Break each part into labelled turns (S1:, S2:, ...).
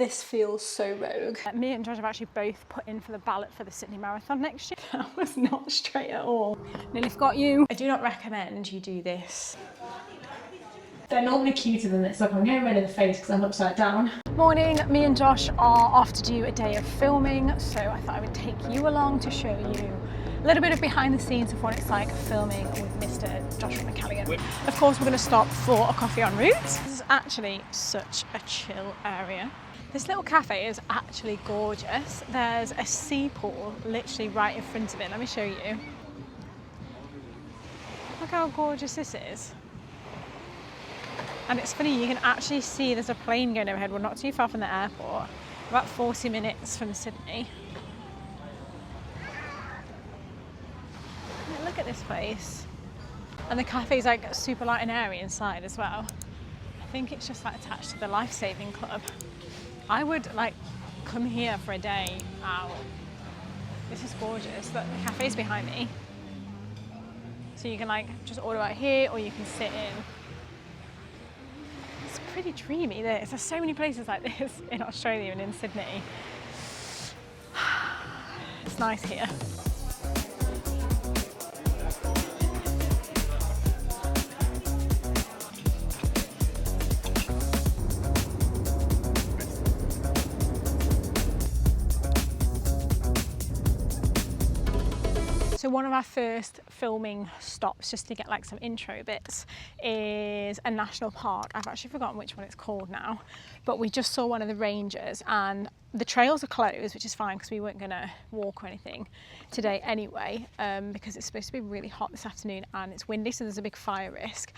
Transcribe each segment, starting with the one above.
S1: This feels so rogue. Me and Josh have actually both put in for the ballot for the Sydney Marathon next year. That was not straight at all. Lilly's got you. I do not recommend you do this. They're normally cuter than this. Look, I'm getting rid of the face because I'm upside down. Morning, me and Josh are off to do a day of filming, so I thought I would take you along to show you a little bit of behind the scenes of what it's like filming with Mr. Joshua McCalligan. Of course, we're going to stop for a coffee en route. This is actually such a chill area. This little cafe is actually gorgeous. There's a sea pool literally right in front of it. Let me show you. Look how gorgeous this is. And it's funny, you can actually see there's a plane going overhead. We're not too far from the airport, about 40 minutes from Sydney. Look at this place. And the cafe's like super light and airy inside as well. I think it's just like attached to the Lifesaving Club. I would like come here for a day out. This is gorgeous. Look, the cafe's behind me. So you can like just order out here or you can sit in. It's pretty dreamy this. There's so many places like this in Australia and in Sydney. It's nice here. So one of our first filming stops, just to get like some intro bits, is a national park. I've actually forgotten which one it's called now, but we just saw one of the rangers and the trails are closed, which is fine because we weren't gonna walk or anything today anyway, because it's supposed to be really hot this afternoon and it's windy, so there's a big fire risk.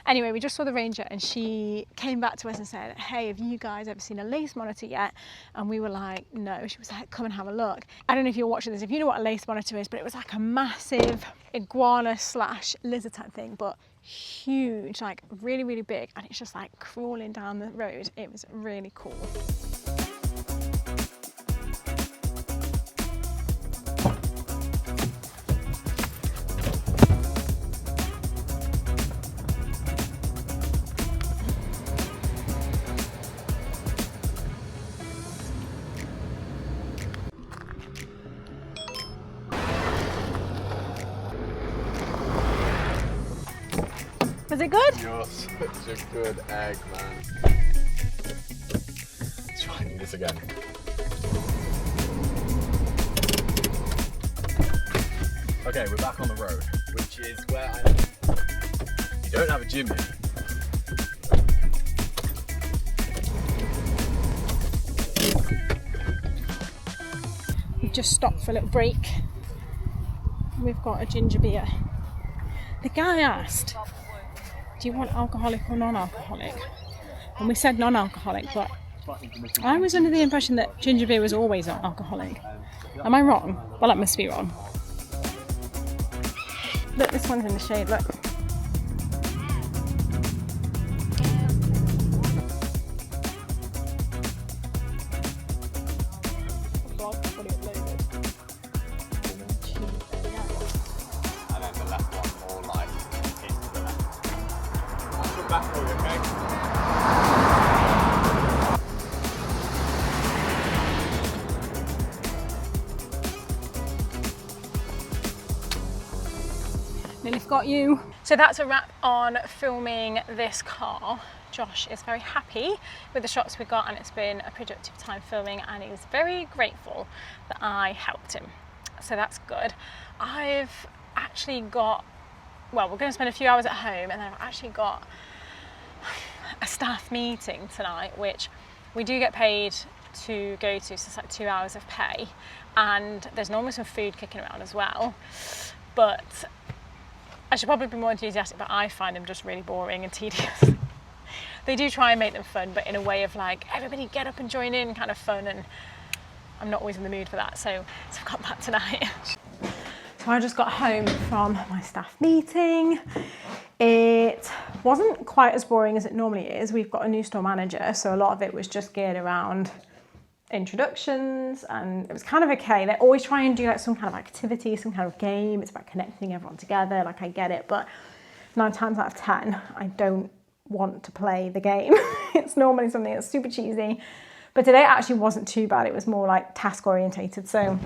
S1: Anyway, we just saw the ranger and she came back to us and said, hey, have you guys ever seen a lace monitor yet? And we were like, no. She was like, come and have a look. I don't know if you're watching this, if you know what a lace monitor is, but it was like a massive iguana / lizard type thing, but huge, like really, really big. And it's just like crawling down the road. It was really cool. Was it good?
S2: You're such a good egg, man. Let's try this again. Okay, we're back on the road, which is where I am. You don't have a gym here.
S1: We've just stopped for a little break. We've got a ginger beer. The guy asked, do you want alcoholic or non-alcoholic? And we said non-alcoholic, but I was under the impression that ginger beer was always alcoholic. Am I wrong? Well, that must be wrong. Look, this one's in the shade, look. Lilly's got you. So that's a wrap on filming this car. Josh is very happy with the shots we got and it's been a productive time filming and he's very grateful that I helped him. So that's good. I've actually got, well, we're going to spend a few hours at home and then I've actually got a staff meeting tonight, which we do get paid to go to, so it's like 2 hours of pay and there's normally some food kicking around as well, but I should probably be more enthusiastic, but I find them just really boring and tedious. They do try and make them fun, but in a way of like, everybody get up and join in kind of fun, and I'm not always in the mood for that, so I've got that tonight. So I just got home from my staff meeting. It wasn't quite as boring as it normally is. We've got a new store manager, so a lot of it was just geared around introductions and it was kind of okay. They always try and do like some kind of activity, some kind of game. It's about connecting everyone together, like I get it, but 9 times out of 10, I don't want to play the game. It's normally something that's super cheesy, But today actually wasn't too bad. It was more like task orientated. So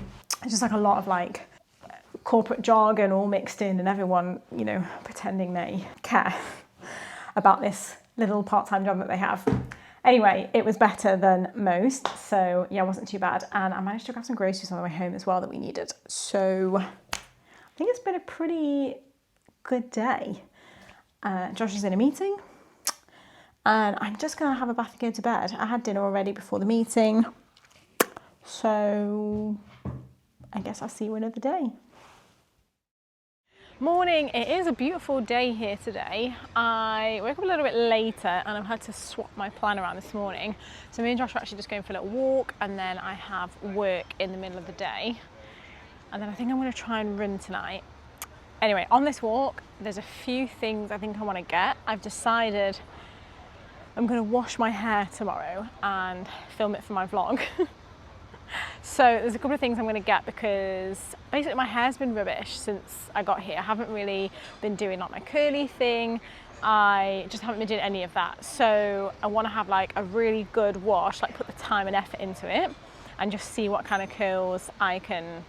S1: it's just like a lot of like corporate jargon all mixed in and everyone, you know, pretending they care about this little part-time job that they have. Anyway, it was better than most. So yeah, it wasn't too bad. And I managed to grab some groceries on the way home as well that we needed. So I think it's been a pretty good day. Josh is in a meeting and I'm just gonna have a bath and go to bed. I had dinner already before the meeting. So I guess I'll see you another day. Morning, it is a beautiful day here today. I woke up a little bit later and I've had to swap my plan around this morning. So me and Josh are actually just going for a little walk and then I have work in the middle of the day. And then I think I'm gonna try and run tonight. Anyway, on this walk, there's a few things I think I wanna get. I've decided I'm gonna wash my hair tomorrow and film it for my vlog. So there's a couple of things I'm going to get because basically my hair's been rubbish since I got here. I haven't really been doing like my curly thing. I just haven't been doing any of that. So I want to have like a really good wash, like put the time and effort into it and just see what kind of curls I can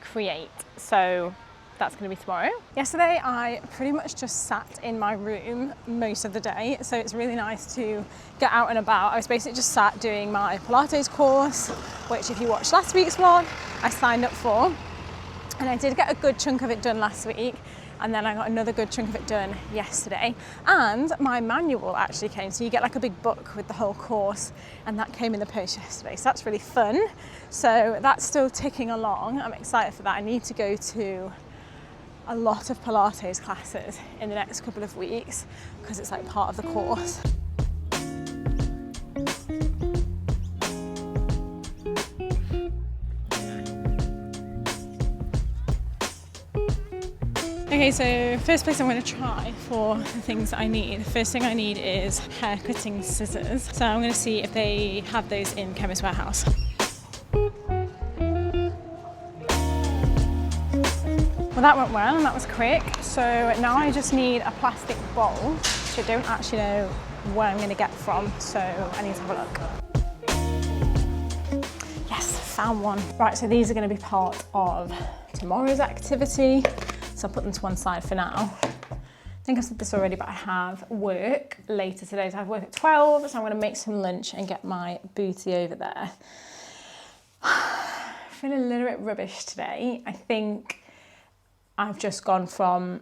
S1: create. So that's going to be tomorrow. Yesterday I pretty much just sat in my room most of the day, so it's really nice to get out and about. I was basically just sat doing my Pilates course, which if you watched last week's vlog, I signed up for, and I did get a good chunk of it done last week, and then I got another good chunk of it done yesterday, and my manual actually came, so you get like a big book with the whole course, and that came in the post yesterday, so that's really fun. So that's still ticking along. I'm excited for that. I need to go to a lot of Pilates classes in the next couple of weeks because it's like part of the course. Okay, so first place I'm going to try for the things that I need. The first thing I need is hair cutting scissors. So I'm going to see if they have those in Chemist Warehouse. Well, that went well and that was quick. So now I just need a plastic bowl, which I don't actually know where I'm going to get from. So I need to have a look. Yes, found one. Right, so these are going to be part of tomorrow's activity. So I'll put them to one side for now. I think I've said this already, but I have work later today. So I have work at 12, so I'm going to make some lunch and get my booty over there. I feel a little bit rubbish today. I think I've just gone from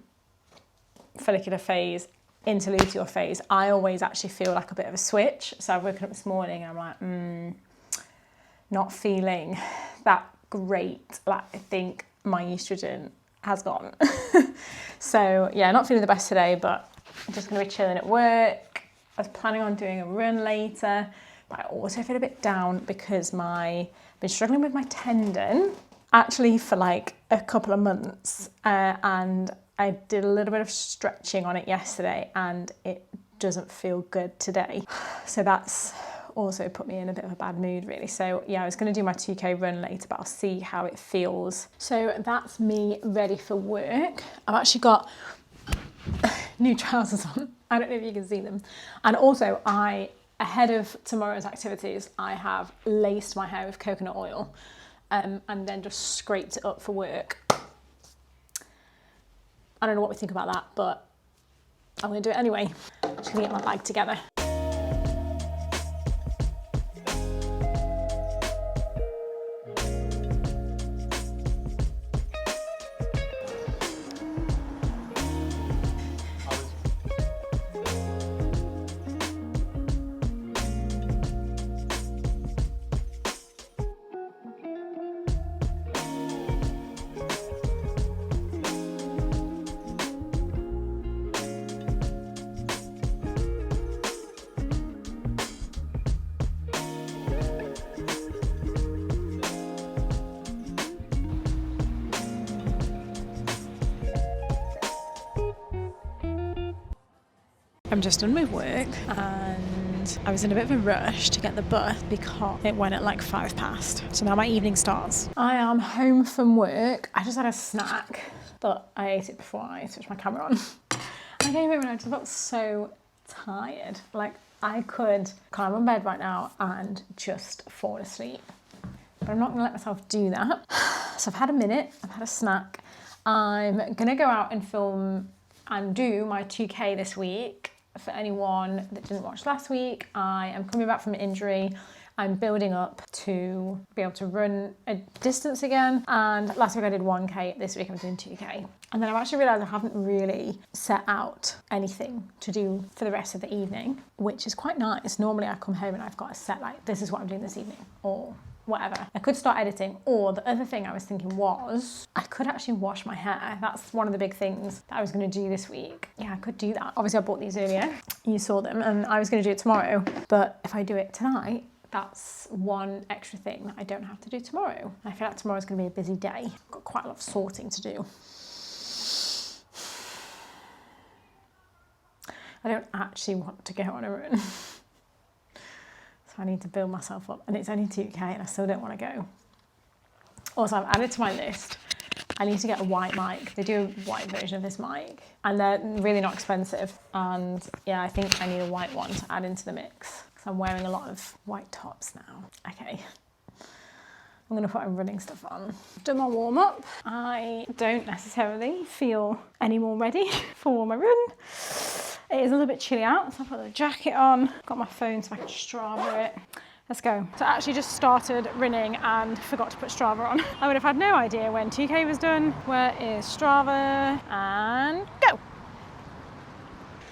S1: follicular phase into luteal phase. I always actually feel like a bit of a switch. So I've woken up this morning and I'm like, not feeling that great. Like I think my estrogen has gone. So yeah, not feeling the best today, but I'm just gonna be chilling at work. I was planning on doing a run later, but I also feel a bit down because I've been struggling with my tendon actually for like a couple of months, and I did a little bit of stretching on it yesterday and it doesn't feel good today. So that's also put me in a bit of a bad mood really. So yeah, I was going to do my 2K run later, but I'll see how it feels. So that's me ready for work. I've actually got new trousers on. I don't know if you can see them. And also ahead of tomorrow's activities, I have laced my hair with coconut oil. And then just scraped it up for work. I don't know what we think about that, but I'm gonna do it anyway. Just gonna get my bag together. I'm just done with work and I was in a bit of a rush to get the bus because it went at like 5 past. So now my evening starts. I am home from work. I just had a snack, but I ate it before I switched my camera on. I came home and I just felt so tired. Like I could climb on bed right now and just fall asleep. But I'm not gonna let myself do that. So I've had a minute, I've had a snack. I'm gonna go out and film and do my 2K this week. For anyone that didn't watch last week, I am coming back from an injury. I'm building up to be able to run a distance again. And last week I did 1K, this week I'm doing 2K. And then I've actually realised I haven't really set out anything to do for the rest of the evening, which is quite nice. Normally I come home and I've got a set, like, this is what I'm doing this evening, or whatever. I could start editing, or the other thing I was thinking was I could actually wash my hair. That's one of the big things that I was going to do this week. Yeah, I could do that. Obviously I bought these earlier, you saw them, and I was going to do it tomorrow, but if I do it tonight, that's one extra thing that I don't have to do tomorrow. I feel like tomorrow's going to be a busy day. I've got quite a lot of sorting to do. I don't actually want to go on a run. So I need to build myself up, and it's only 2K and I still don't want to go. Also, I've added to my list, I need to get a white mic. They do a white version of this mic and they're really not expensive. And yeah, I think I need a white one to add into the mix because I'm wearing a lot of white tops now. Okay. I'm gonna put my running stuff on. Done my warm up. I don't necessarily feel any more ready for my run. It is a little bit chilly out, so I put the jacket on. Got my phone so I can Strava it. Let's go. So I actually just started running and forgot to put Strava on. I would have had no idea when 2K was done. Where is Strava? And go.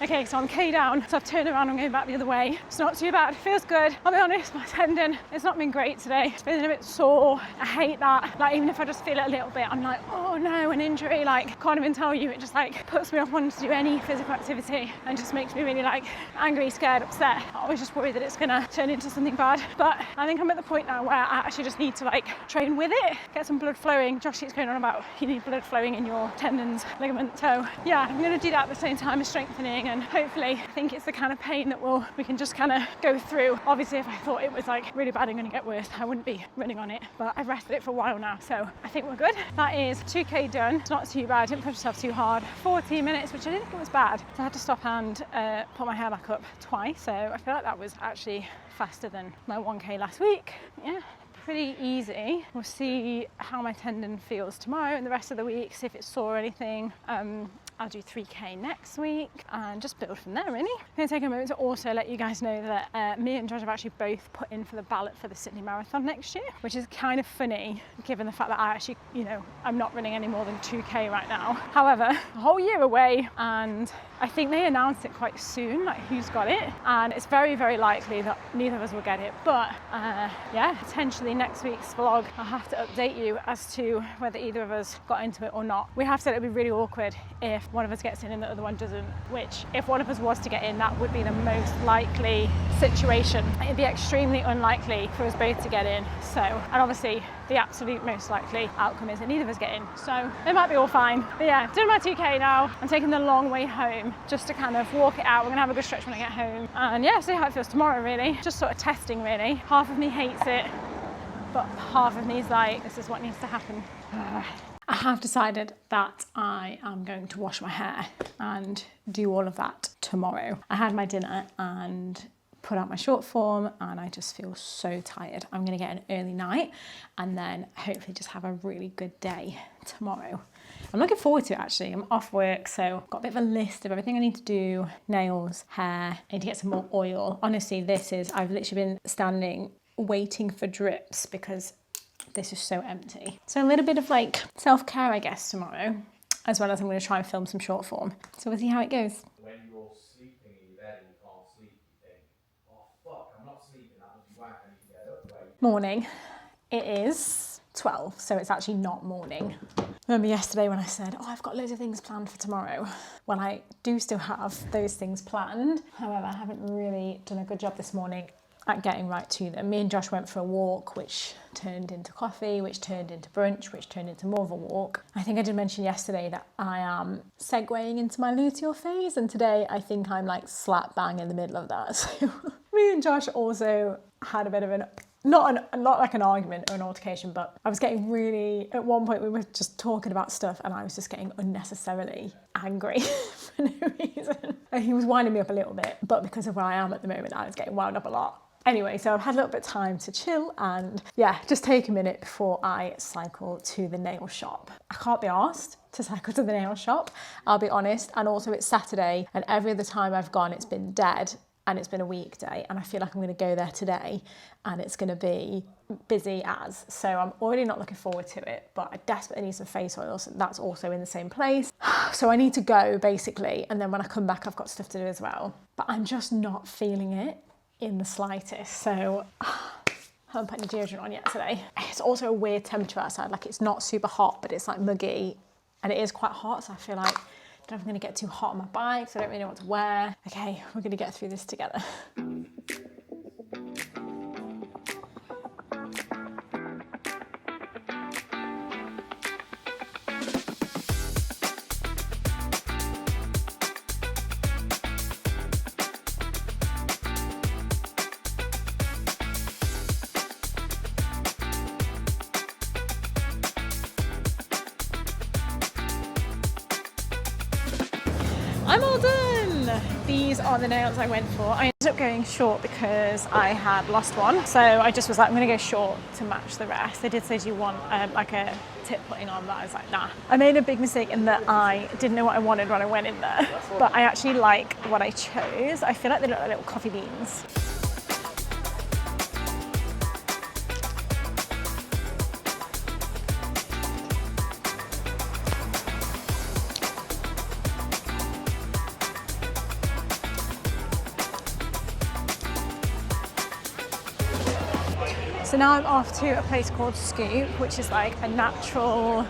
S1: Okay, so I'm K down, so I've turned around and going back the other way. It's not too bad, it feels good. I'll be honest, my tendon, it's not been great today. It's been a bit sore. I hate that. Like, even if I just feel it a little bit, I'm like, oh no, an injury. Like, can't even tell you. It just like puts me off wanting to do any physical activity and just makes me really like angry, scared, upset. I was just worried that it's gonna turn into something bad. But I think I'm at the point now where I actually just need to like train with it, get some blood flowing. Josh keeps going on about you need blood flowing in your tendons, ligaments. So yeah, I'm gonna do that at the same time as strengthening, and hopefully I think it's the kind of pain that we can just kind of go through. Obviously if I thought it was like really bad and going to get worse, I wouldn't be running on it, but I've rested it for a while now, so I think we're good. That is 2K done. It's not too bad, I didn't push myself too hard. 14 minutes, which I didn't think was bad. So I had to stop and put my hair back up twice, so I feel like that was actually faster than my 1K last week. Yeah, pretty easy. We'll see how my tendon feels tomorrow and the rest of the week, see if it's sore or anything. I'll do 3K next week and just build from there, really. I'm gonna take a moment to also let you guys know that me and Josh have actually both put in for the ballot for the Sydney Marathon next year, which is kind of funny given the fact that I actually, you know, I'm not running any more than 2K right now. However, a whole year away, and I think they announced it quite soon, like who's got it, and it's very, very likely that neither of us will get it. But yeah, potentially next week's vlog, I'll have to update you as to whether either of us got into it or not. We have said it would be really awkward if one of us gets in and the other one doesn't, which if one of us was to get in, that would be the most likely situation. It'd be extremely unlikely for us both to get in. So, and obviously the absolute most likely outcome is that neither of us get in. So it might be all fine. But yeah, doing my 2K now. I'm taking the long way home just to kind of walk it out. We're gonna have a good stretch when I get home. And yeah, see how it feels tomorrow, really. Just sort of testing, really. Half of me hates it, but half of me is like, this is what needs to happen. I have decided that I am going to wash my hair and do all of that tomorrow. I had my dinner and put out my short form and I just feel so tired. I'm gonna get an early night and then hopefully just have a really good day tomorrow. I'm looking forward to it, actually. I'm off work, so I've got a bit of a list of everything I need to do. Nails, hair, I need to get some more oil. Honestly, I've literally been standing waiting for drips because this is so empty. So a little bit of like self-care, I guess, tomorrow, as well as I'm going to try and film some short form. So we'll see how it goes.
S2: When you're sleeping in your bed and you can't sleep, you think, oh fuck, I'm not sleeping, that must be whack, I need to get up. Wait.
S1: Morning. It is 12, so it's actually not morning. Remember yesterday when I said, oh, I've got loads of things planned for tomorrow? Well, I do still have those things planned. However, I haven't really done a good job this morning at getting right to them. Me and Josh went for a walk, which turned into coffee, which turned into brunch, which turned into more of a walk. I think I did mention yesterday that I am segueing into my luteal phase, and today I think I'm like slap bang in the middle of that. So me and Josh also had a bit of an not like an argument or an altercation, but I was getting really, at one point we were just talking about stuff and I was just getting unnecessarily angry for no reason. And he was winding me up a little bit, but because of where I am at the moment, I was getting wound up a lot. Anyway, so I've had a little bit of time to chill and yeah, just take a minute before I cycle to the nail shop. I can't be arsed to cycle to the nail shop, I'll be honest. And also it's Saturday and every other time I've gone, it's been dead. And it's been a weekday and I feel like I'm going to go there today and it's going to be busy as. So I'm already not looking forward to it, but I desperately need some face oils. That's also in the same place. So I need to go basically. And then when I come back, I've got stuff to do as well. But I'm just not feeling it in the slightest. So I haven't put any deodorant on yet today. It's also a weird temperature outside. Like it's not super hot, but it's like muggy and it is quite hot. So I feel like I don't know if I'm going to get too hot on my bike, so I don't really know what to wear. Okay, we're going to get through this together. I'm all done! These are the nails I went for. I ended up going short because I had lost one. So I just was like, I'm gonna go short to match the rest. They did say, do you want like a tip putting on? But I was like, nah. I made a big mistake in that I didn't know what I wanted when I went in there. But I actually like what I chose. I feel like they look like little coffee beans. So now I'm off to a place called Scoop, which is like a natural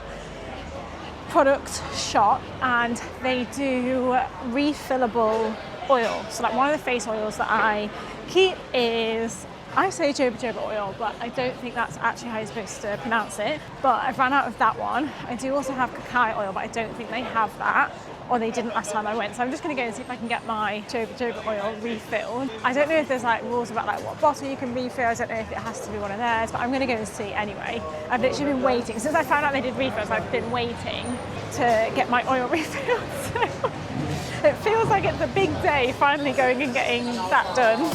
S1: product shop, and they do refillable oil. So like one of the face oils that I keep is, I say jojoba oil, but I don't think that's actually how you're supposed to pronounce it. But I've run out of that one. I do also have cacao oil, but I don't think they have that, or they didn't last time I went. So I'm just gonna go and see if I can get my jojoba oil refilled. I don't know if there's like rules about like what bottle you can refill. I don't know if it has to be one of theirs, but I'm gonna go and see anyway. I've literally been waiting. Since I found out they did refills, I've been waiting to get my oil refilled. So it feels like it's a big day finally going and getting that done.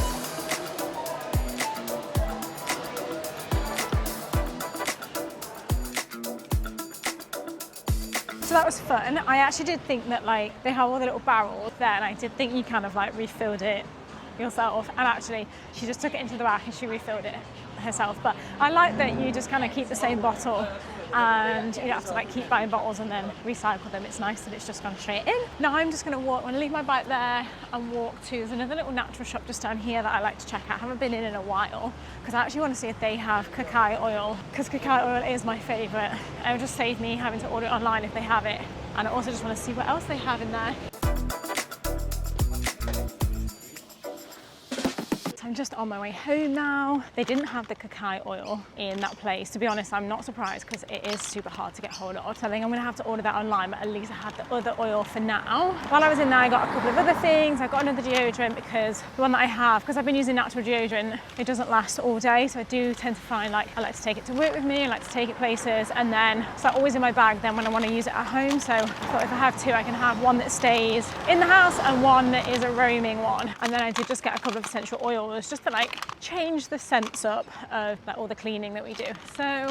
S1: So that was fun. I actually did think that like they have all the little barrels there, and I did think you kind of like refilled it yourself, and actually she just took it into the back and she refilled it herself. But I like that you just kind of keep the same bottle and you don't have to like keep buying bottles and then recycle them. It's nice that it's just gone straight in. Now I'm just going to walk, I'm going to leave my bike there and walk to, there's another little natural shop just down here that I like to check out. I haven't been in a while because I actually want to see if they have cacao oil, because cacao oil is my favourite. It would just save me having to order it online if they have it. And I also just want to see what else they have in there. I'm just on my way home now. They didn't have the cacao oil in that place. To be honest, I'm not surprised because it is super hard to get hold of. So I think I'm gonna have to order that online, but at least I had the other oil for now. While I was in there, I got a couple of other things. I got another deodorant because the one that I have, because I've been using natural deodorant, it doesn't last all day. So I do tend to find like, I like to take it to work with me, I like to take it places, and then it's like always in my bag then when I wanna use it at home. So I thought if I have two, I can have one that stays in the house and one that is a roaming one. And then I did just get a couple of essential oils just to like change the scents up of like, all the cleaning that we do. So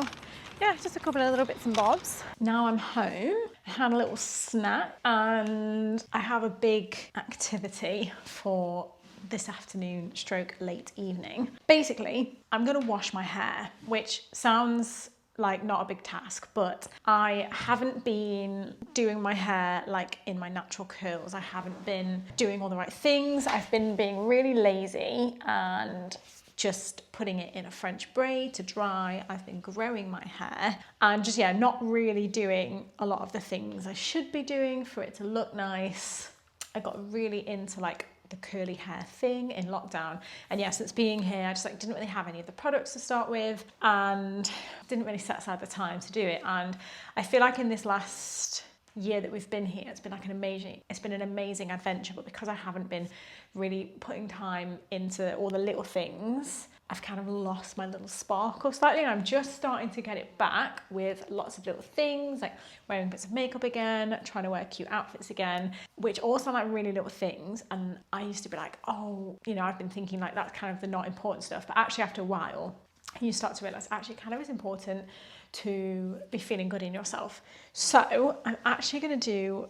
S1: yeah, just a couple of little bits and bobs. Now I'm home, I had a little snack and I have a big activity for this afternoon stroke late evening. Basically, I'm gonna wash my hair, which sounds like not a big task, but I haven't been doing my hair like in my natural curls. I haven't been doing all the right things. I've been being really lazy and just putting it in a French braid to dry. I've been growing my hair and just, yeah, not really doing a lot of the things I should be doing for it to look nice. I got really into like the curly hair thing in lockdown, and yeah, since being here I just like didn't really have any of the products to start with and didn't really set aside the time to do it. And I feel like in this last year that we've been here, it's been an amazing adventure, but because I haven't been really putting time into all the little things, I've kind of lost my little sparkle slightly, and I'm just starting to get it back with lots of little things like wearing bits of makeup again, trying to wear cute outfits again, which all sound like really little things. And I used to be like, oh, you know, I've been thinking like that's kind of the not important stuff. But actually after a while, you start to realise actually kind of is important to be feeling good in yourself. So I'm actually going to do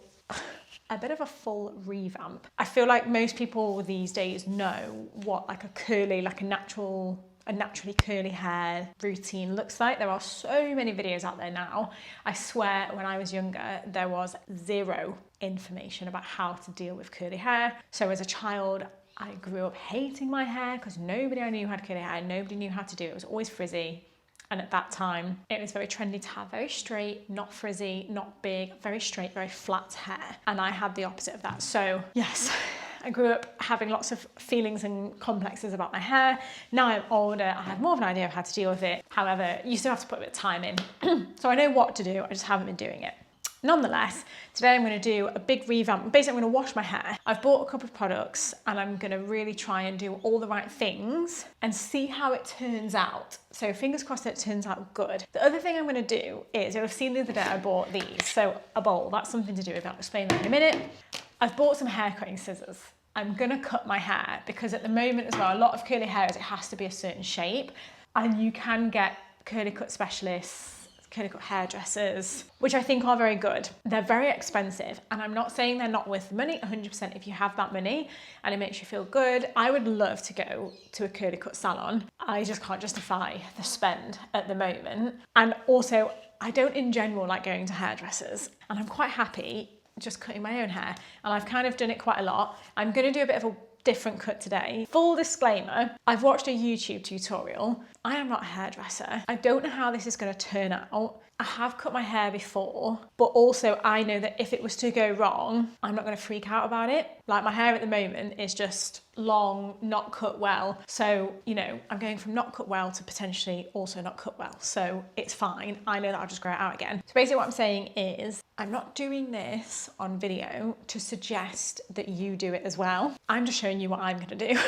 S1: a bit of a full revamp. I feel like most people these days know what like a curly, like a naturally curly hair routine looks like. There are so many videos out there now. I swear when I was younger, there was zero information about how to deal with curly hair. So as a child, I grew up hating my hair because nobody I knew had curly hair. Nobody knew how to do it. It was always frizzy. And at that time, it was very trendy to have very straight, not frizzy, not big, very straight, very flat hair. And I had the opposite of that. So yes, I grew up having lots of feelings and complexes about my hair. Now I'm older, I have more of an idea of how to deal with it. However, you still have to put a bit of time in. So I know what to do, I just haven't been doing it. Nonetheless, today I'm going to do a big revamp. Basically, I'm going to wash my hair. I've bought a couple of products and I'm going to really try and do all the right things and see how it turns out. So fingers crossed that it turns out good. The other thing I'm going to do is, you'll have seen the other day I bought these. So a bowl, that's something to do with it. I'll explain that in a minute. I've bought some hair cutting scissors. I'm going to cut my hair because at the moment as well, a lot of curly hair is it has to be a certain shape, and you can get curly cut specialists, curly cut hairdressers, which I think are very good. They're very expensive, and I'm not saying they're not worth the money. 100% if you have that money and it makes you feel good. I would love to go to a curly cut salon. I just can't justify the spend at the moment. And also, I don't in general like going to hairdressers, and I'm quite happy just cutting my own hair, and I've kind of done it quite a lot. I'm going to do a bit of a different cut today. Full disclaimer, I've watched a YouTube tutorial. I am not a hairdresser. I don't know how this is going to turn out. I have cut my hair before, but also I know that if it was to go wrong, I'm not going to freak out about it. Like my hair at the moment is just long, not cut well. So, you know, I'm going from not cut well to potentially also not cut well. So it's fine. I know that I'll just grow it out again. So basically what I'm saying is I'm not doing this on video to suggest that you do it as well. I'm just showing you what I'm going to do.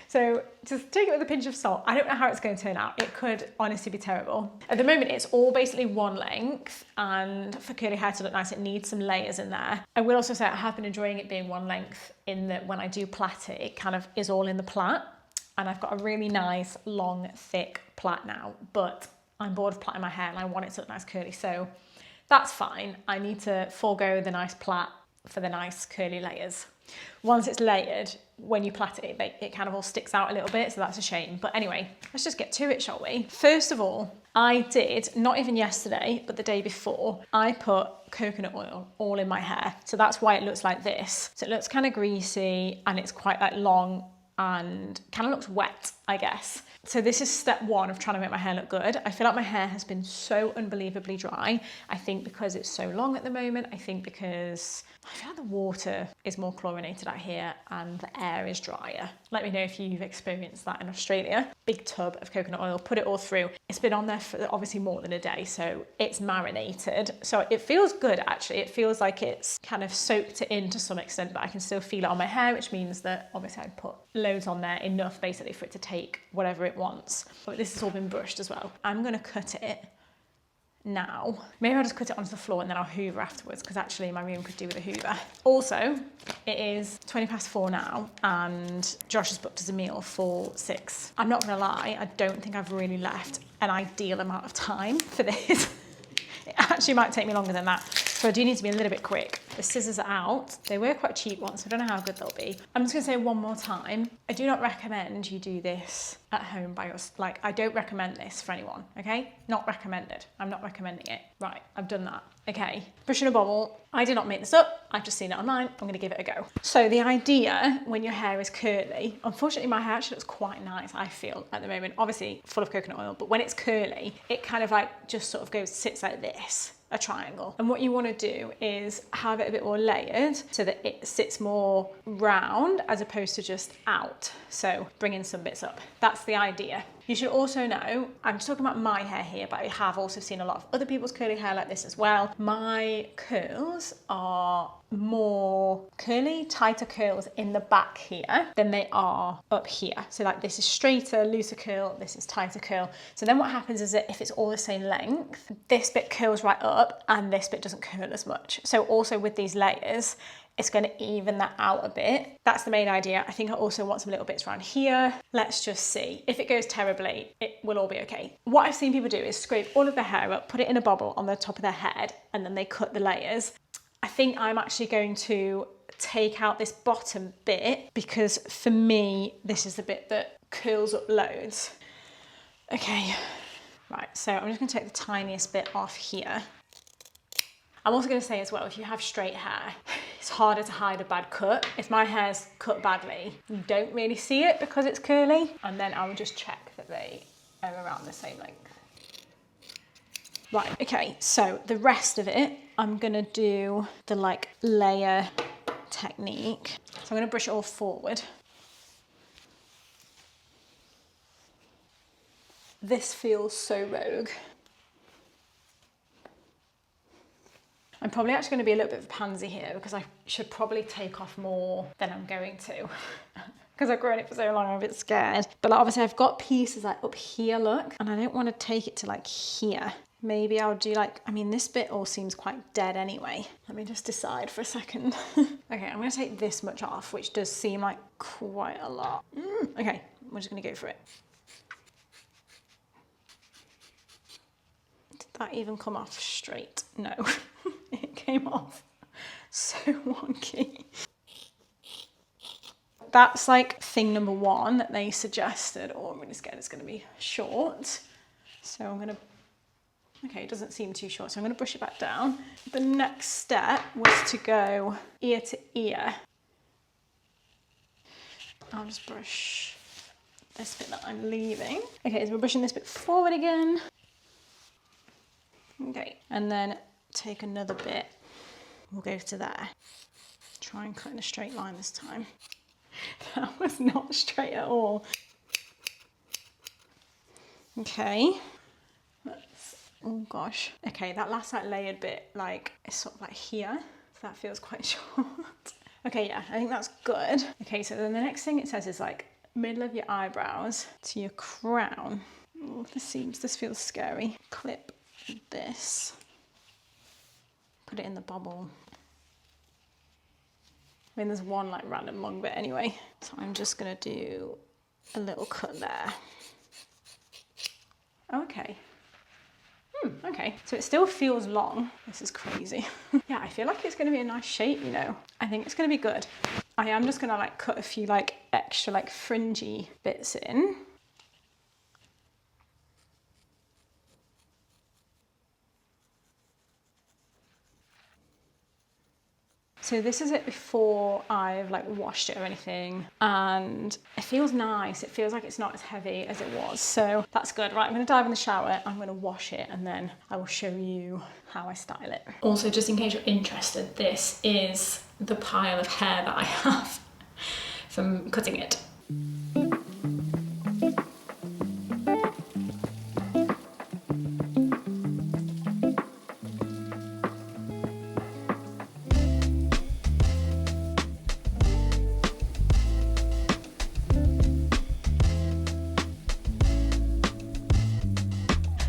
S1: So just take it with a pinch of salt. I don't know how it's going to turn out. It could honestly be terrible. At the moment, it's all basically one length, and for curly hair to look nice, it needs some layers in there. I will also say I have been enjoying it being one length in that when I do plait it, it kind of is all in the plait, and I've got a really nice, long, thick plait now, but I'm bored of plaiting my hair and I want it to look nice curly, so that's fine. I need to forego the nice plait for the nice curly layers. Once it's layered, when you plait it, it kind of all sticks out a little bit, so that's a shame. But anyway, let's just get to it, shall we? First of all, I did, not even yesterday, but the day before, I put coconut oil all in my hair. So that's why it looks like this. So it looks kind of greasy and it's quite like long and kind of looks wet, I guess. So this is step one of trying to make my hair look good. I feel like my hair has been so unbelievably dry. I think because it's so long at the moment. I think because I feel like the water is more chlorinated out here and the air is drier. Let me know if you've experienced that in Australia. Big tub of coconut oil, put it all through. It's been on there for obviously more than a day, so it's marinated. So it feels good actually. It feels like it's kind of soaked it in to some extent, but I can still feel it on my hair, which means that obviously I'd put loads on there, enough basically for it to take whatever it wants. But this has all been brushed as well. I'm gonna cut it now. Maybe I'll just cut it onto the floor and then I'll hoover afterwards, because actually my room could do with a hoover. Also, it is 4:20 now and Josh has booked us a meal for 6. I'm not gonna lie, I don't think I've really left an ideal amount of time for this. It actually might take me longer than that. So I do need to be a little bit quick. The scissors are out. They were quite cheap ones, so I don't know how good they'll be. I'm just gonna say one more time. I do not recommend you do this at home by yourself. Like, I don't recommend this for anyone, okay? Not recommended. I'm not recommending it. Right, I've done that. Okay, brush in a bubble. I did not make this up. I've just seen it online. I'm gonna give it a go. So the idea when your hair is curly, unfortunately my hair actually looks quite nice, I feel, at the moment. Obviously full of coconut oil, but when it's curly, it kind of like just sort of sits like this. A triangle. And what you want to do is have it a bit more layered so that it sits more round as opposed to just out. So bring in some bits up. That's the idea. You should also know, I'm just talking about my hair here, but I have also seen a lot of other people's curly hair like this as well. My curls are more curly, tighter curls in the back here than they are up here. So like this is straighter, looser curl, this is tighter curl. So then what happens is that if it's all the same length, this bit curls right up and this bit doesn't curl as much. So also with these layers, it's going to even that out a bit. That's the main idea. I think I also want some little bits around here. Let's just see. If it goes terribly, it will all be okay. What I've seen people do is scrape all of their hair up, put it in a bobble on the top of their head, and then they cut the layers. I think I'm actually going to take out this bottom bit because for me, this is the bit that curls up loads. Okay, right, so I'm just going to take the tiniest bit off here. I'm also going to say as well, if you have straight hair, it's harder to hide a bad cut. If my hair's cut badly, you don't really see it because it's curly. And then I will just check that they are around the same length. Right, okay, so the rest of it, I'm going to do the like layer technique. So I'm going to brush it all forward. This feels so rogue. I'm probably actually going to be a little bit of a pansy here because I should probably take off more than I'm going to because I've grown it for so long, I'm a bit scared. But like, obviously I've got pieces like up here, look, and I don't want to take it to like here. Maybe I'll do like, I mean, this bit all seems quite dead anyway. Let me just decide for a second. Okay, I'm going to take this much off, which does seem like quite a lot. Okay, we're just going to go for it. Did that even come off straight? No. It came off so wonky. That's like thing number one that they suggested. Oh, I'm really scared it's going to be short. So I'm going to, okay, it doesn't seem too short. So I'm going to brush it back down. The next step was to go ear to ear. I'll just brush this bit that I'm leaving. Okay, so we're brushing this bit forward again. Okay, and then take another bit, we'll go to there. Try and cut in a straight line this time. That was not straight at all. Okay, oh gosh. Okay, that last like layered bit, like it's sort of like here, so that feels quite short. Okay, yeah, I think that's good. Okay, so then the next thing it says is like middle of your eyebrows to your crown. Oh, this feels scary. Clip this. Put it in the bobble. I mean, there's one like random long bit anyway. So I'm just gonna do a little cut there. Okay. Okay, so it still feels long. This is crazy. Yeah, I feel like it's gonna be a nice shape, you know. I think it's gonna be good. I am just gonna like cut a few like extra like fringy bits in. So this is it before I've like washed it or anything, and it feels nice. It feels like it's not as heavy as it was, so that's good. Right, I'm gonna dive in the shower, I'm gonna wash it, and then I will show you how I style it. Also, just in case you're interested, this is the pile of hair that I have from cutting it.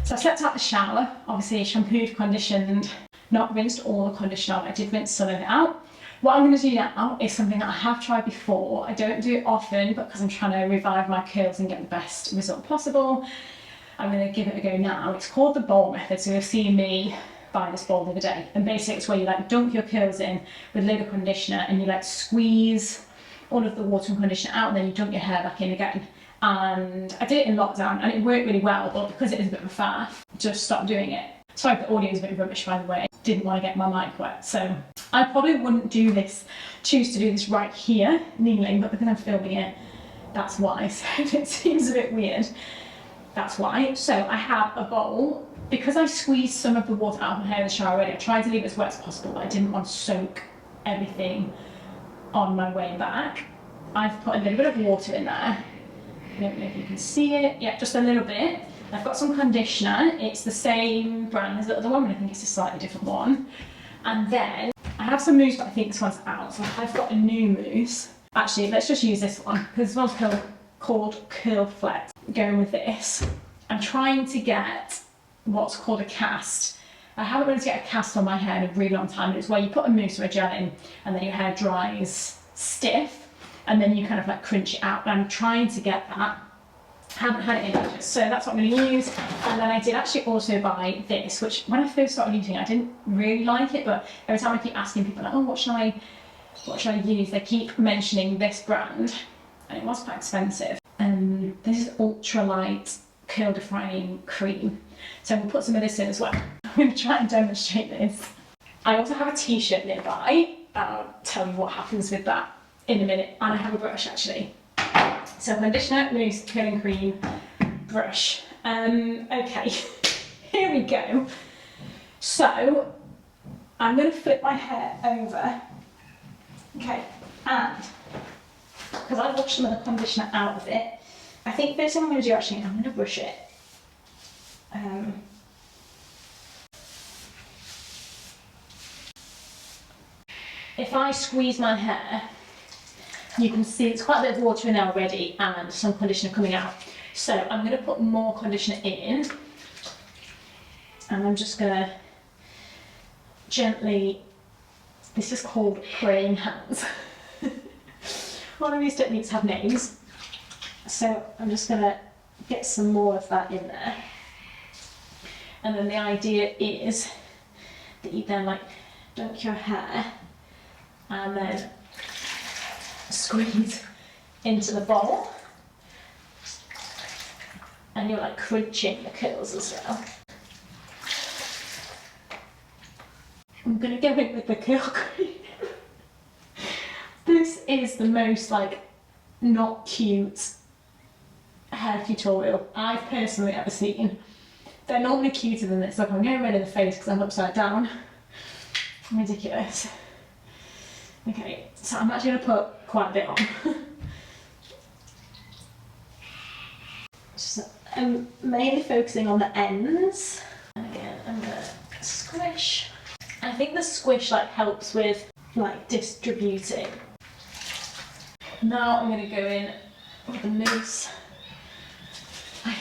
S1: So I stepped out the shower, obviously shampooed, conditioned, not rinsed all the conditioner out. I did rinse some of it out. What I'm going to do now is something that I have tried before. I don't do it often, but because I'm trying to revive my curls and get the best result possible, I'm going to give it a go now. It's called the bowl method. So you'll see me buy this bowl the other day. And basically it's where you like dunk your curls in with a little conditioner and you like squeeze all of the water and conditioner out, and then you dunk your hair back in again. And I did it in lockdown and it worked really well, but because it is a bit of a faff, just stopped doing it. Sorry if the audio is a bit rubbish, by the way. Didn't want to get my mic wet, so I probably wouldn't choose to do this right here, kneeling, but because I'm filming it, that's why. So if it seems a bit weird, that's why. So I have a bowl. Because I squeezed some of the water out of my hair in the shower already, I tried to leave it as wet as possible, but I didn't want to soak everything on my way back. I've put a little bit of water in there. don't know if you can see it. Yeah, just a little bit. I've got some conditioner. It's the same brand as the other one, but I think it's a slightly different one. And then I have some mousse, but I think this one's out. So I've got a new mousse. Actually, let's just use this one because this one's called Curl Flex. Going with this. I'm trying to get what's called a cast. I haven't been able to get a cast on my hair in a really long time. It's where you put a mousse or a gel in and then your hair dries stiff and then you kind of like crunch it out. And I'm trying to get that. Haven't had it in ages, so that's what I'm going to use. And then I did actually also buy this, which when I first started using it, I didn't really like it, but every time I keep asking people like, oh, what should I use? They keep mentioning this brand, and it was quite expensive. This is ultralight curl defining cream. So we'll put some of this in as well. I'm going to try and demonstrate this. I also have a t-shirt nearby. I'll tell you what happens with that in a minute. And I have a brush actually. So conditioner, mousse, curling cream, brush. Okay, here we go. So I'm going to flip my hair over. Okay, and because I washed some of the conditioner out of it, I think first thing I'm going to do actually, I'm going to brush it. If I squeeze my hair, you can see it's quite a bit of water in there already and some conditioner coming out. So I'm going to put more conditioner in and I'm just going to gently, this is called praying hands. One of these techniques have names. So I'm just going to get some more of that in there. And then the idea is that you then like dunk your hair and then squeeze into the bowl, and you're like crunching the curls as well. I'm gonna go in with the curl cream. This is the most like not cute hair tutorial I've personally ever seen. They're normally cuter than this. Look, I'm getting rid of the face because I'm upside down. Ridiculous. Okay, so I'm actually going to put quite a bit on. So I'm mainly focusing on the ends. And again, I'm going to squish. I think the squish like helps with like distributing. Now I'm going to go in with the mousse. Okay.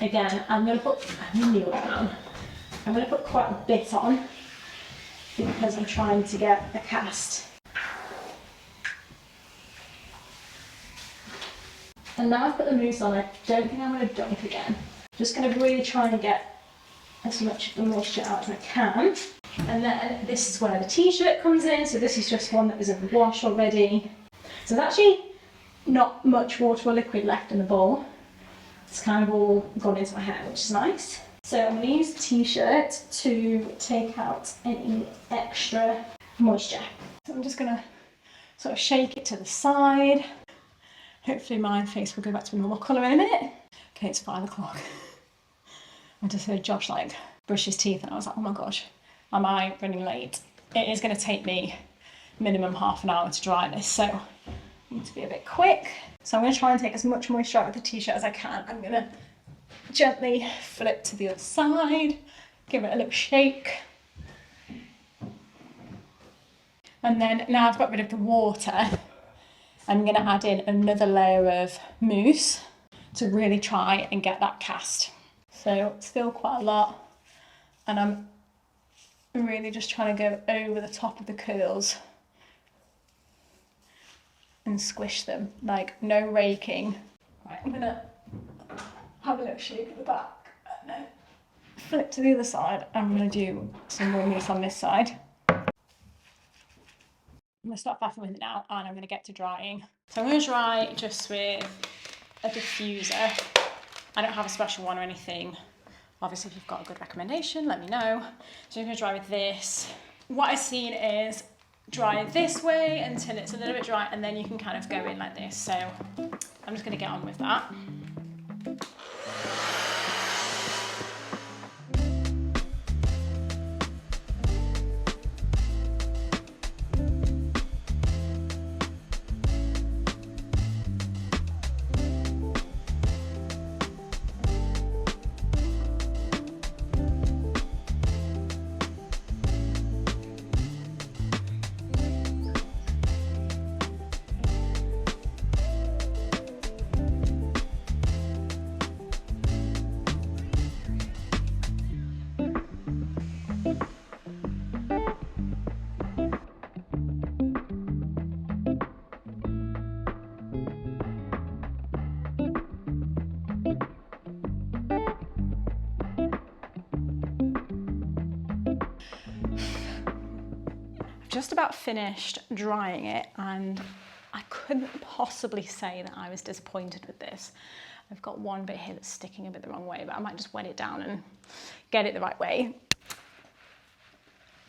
S1: Again, I'm going to put, kneel down. I'm going to put quite a bit on because I'm trying to get a cast. And now I've put the mousse on, I don't think I'm going to dunk again. Just going to really try and get as much of the moisture out as I can. And then this is where the t-shirt comes in, so this is just one that was in the wash already. So there's actually not much water or liquid left in the bowl. It's kind of all gone into my hair, which is nice. So I'm going to use the t-shirt to take out any extra moisture. So I'm just going to sort of shake it to the side. Hopefully my face will go back to a normal colour in a minute. Okay, it's 5 o'clock. I just heard Josh like brush his teeth and I was like, oh my gosh, am I running late? It is going to take me minimum half an hour to dry this, so I need to be a bit quick. So I'm going to try and take as much moisture out of the t-shirt as I can. I'm going to gently flip to the other side, give it a little shake. And then now I've got rid of the water, I'm going to add in another layer of mousse to really try and get that cast. So still quite a lot, and I'm really just trying to go over the top of the curls and squish them, like no raking. Right, I'm going to have a little shake at the back and then flip to the other side. I'm going to do some more mousse on this side. I'm going to stop faffing with it now and I'm going to get to drying. So I'm going to dry just with a diffuser. I don't have a special one or anything. Obviously, if you've got a good recommendation, let me know. So I'm going to dry with this. What I've seen is dry this way until it's a little bit dry and then you can kind of go in like this. So I'm just going to get on with that. just about finished drying it, and I couldn't possibly say that I was disappointed with this. I've got one bit here that's sticking a bit the wrong way, but I might just wet it down and get it the right way.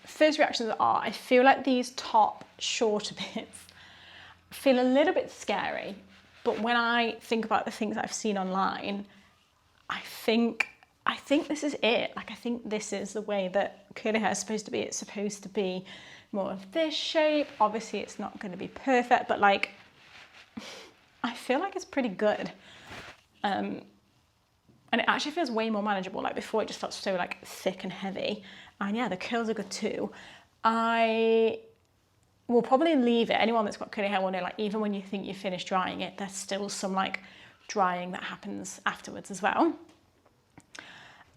S1: First reactions are, I feel like these top shorter bits feel a little bit scary, but when I think about the things I've seen online, I think this is it. Like, I think this is the way that curly hair is supposed to be. It's supposed to be more of this shape. Obviously it's not going to be perfect, but like, I feel like it's pretty good. And it actually feels way more manageable. Like before it just felt so like thick and heavy. And yeah, the curls are good too. I will probably leave it. Anyone that's got curly hair will know, like, even when you think you've finished drying it, there's still some like drying that happens afterwards as well.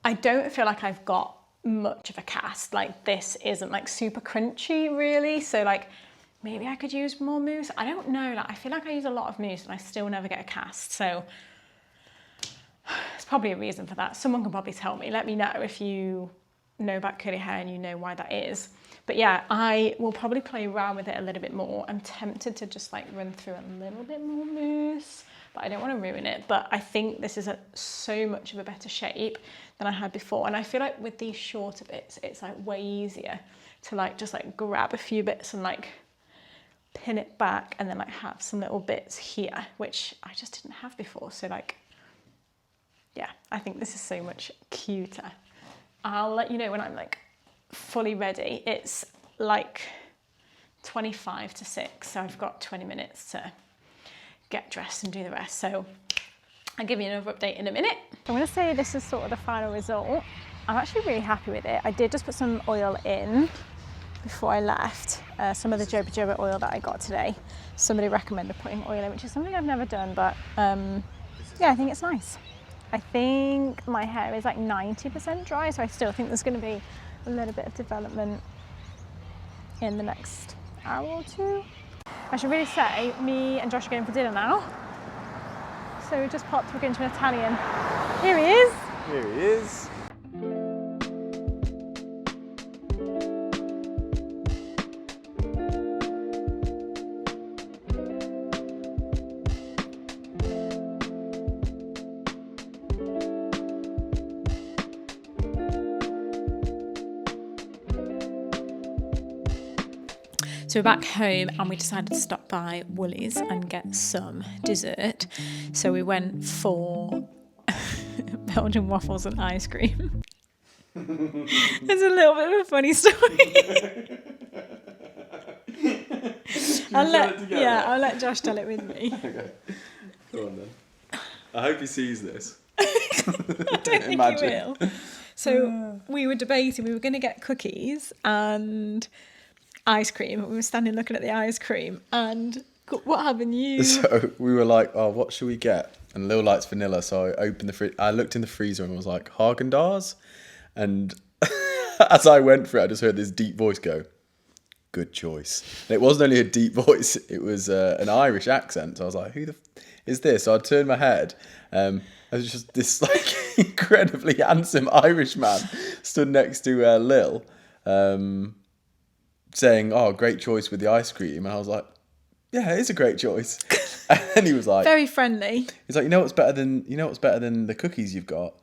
S1: I don't feel like I've got much of a cast. Like, this isn't like super crunchy really, so like maybe I could use more mousse. I don't know, like I feel like I use a lot of mousse and I still never get a cast, so it's probably a reason for that. Someone can probably tell me. Let me know if you know about curly hair and you know why that is. But yeah, I will probably play around with it a little bit more. I'm tempted to just like run through a little bit more mousse, but I don't want to ruin it. But I think this is so much of a better shape than I had before. And I feel like with these shorter bits, it's like way easier to like just like grab a few bits and like pin it back and then like have some little bits here, which I just didn't have before. So like, yeah, I think this is so much cuter. I'll let you know when I'm like fully ready. It's like 25 to 6, so I've got 20 minutes to get dressed and do the rest. So I'll give you another update in a minute. I'm going to say this is sort of the final result. I'm actually really happy with it. I did just put some oil in before I left, some of the joba joba oil that I got today. Somebody recommended putting oil in, which is something I've never done, but yeah, I think it's nice. I think my hair is like 90% dry, so I still think there's going to be a little bit of development in the next hour or two. I should really say, me and Josh are going for dinner now. So we just popped, we're going to an Italian. Here he is.
S3: Here he is.
S1: So we're back home and we decided to stop by Woolies and get some dessert. So we went for Belgian waffles and ice cream. It's a little bit of a funny story. I'll let Josh tell it with me.
S3: Okay, go on then. I hope he sees this.
S1: I don't think he will. So we were debating, we were going to get cookies and ice cream. We were standing looking at the ice cream, and what happened?
S3: So we were like, oh, what should we get? And Lil likes vanilla, so I opened I looked in the freezer and was like, Haagen-Dazs? And as I went through it, I just heard this deep voice go, good choice. And it wasn't only a deep voice, it was an Irish accent. So I was like, who the is this? So I turned my head. There was just this like incredibly handsome Irish man stood next to Lil, saying, oh, great choice with the ice cream. And I was like, yeah, it is a great choice. And he was like,
S1: very friendly.
S3: He's like, you know what's better than the cookies you've got?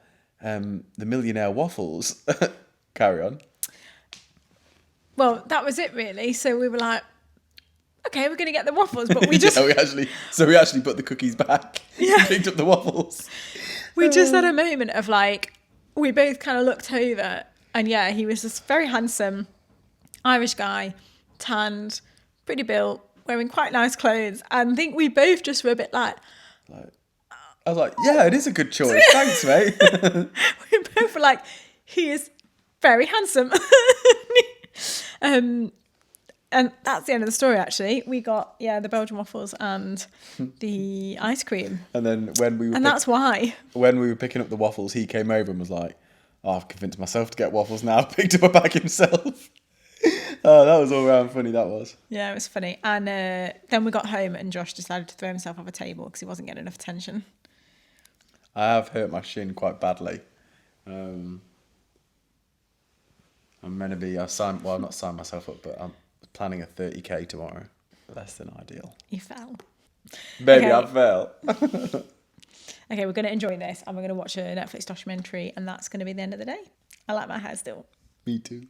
S3: The Millionaire waffles. Carry on.
S1: Well, that was it really. So we were like, okay, we're going to get the waffles, but we just...
S3: we actually put the cookies back. Yeah. Picked up the waffles.
S1: We just had a moment of like, we both kind of looked over, and yeah, he was this very handsome Irish guy, tanned, pretty built, wearing quite nice clothes. And I think we both just were a bit like
S3: I was like, yeah, it is a good choice. Thanks, mate.
S1: We both were like, he is very handsome. And that's the end of the story, actually. We got, the Belgian waffles and the ice cream.
S3: And then
S1: that's why.
S3: When we were picking up the waffles, he came over and was like, oh, I've convinced myself to get waffles now. Picked up a bag himself. Oh, that was all round funny, that was.
S1: Yeah, it was funny. And then we got home and Josh decided to throw himself off a table because he wasn't getting enough attention.
S3: I have hurt my shin quite badly. I'm meant to be, I've not signed myself up, but I'm planning a 30k tomorrow. Less than ideal.
S1: You fell.
S3: Baby,
S1: Okay.
S3: I fell.
S1: Okay, we're going to enjoy this and we're going to watch a Netflix documentary and that's going to be the end of the day. I like my hair still.
S3: Me too.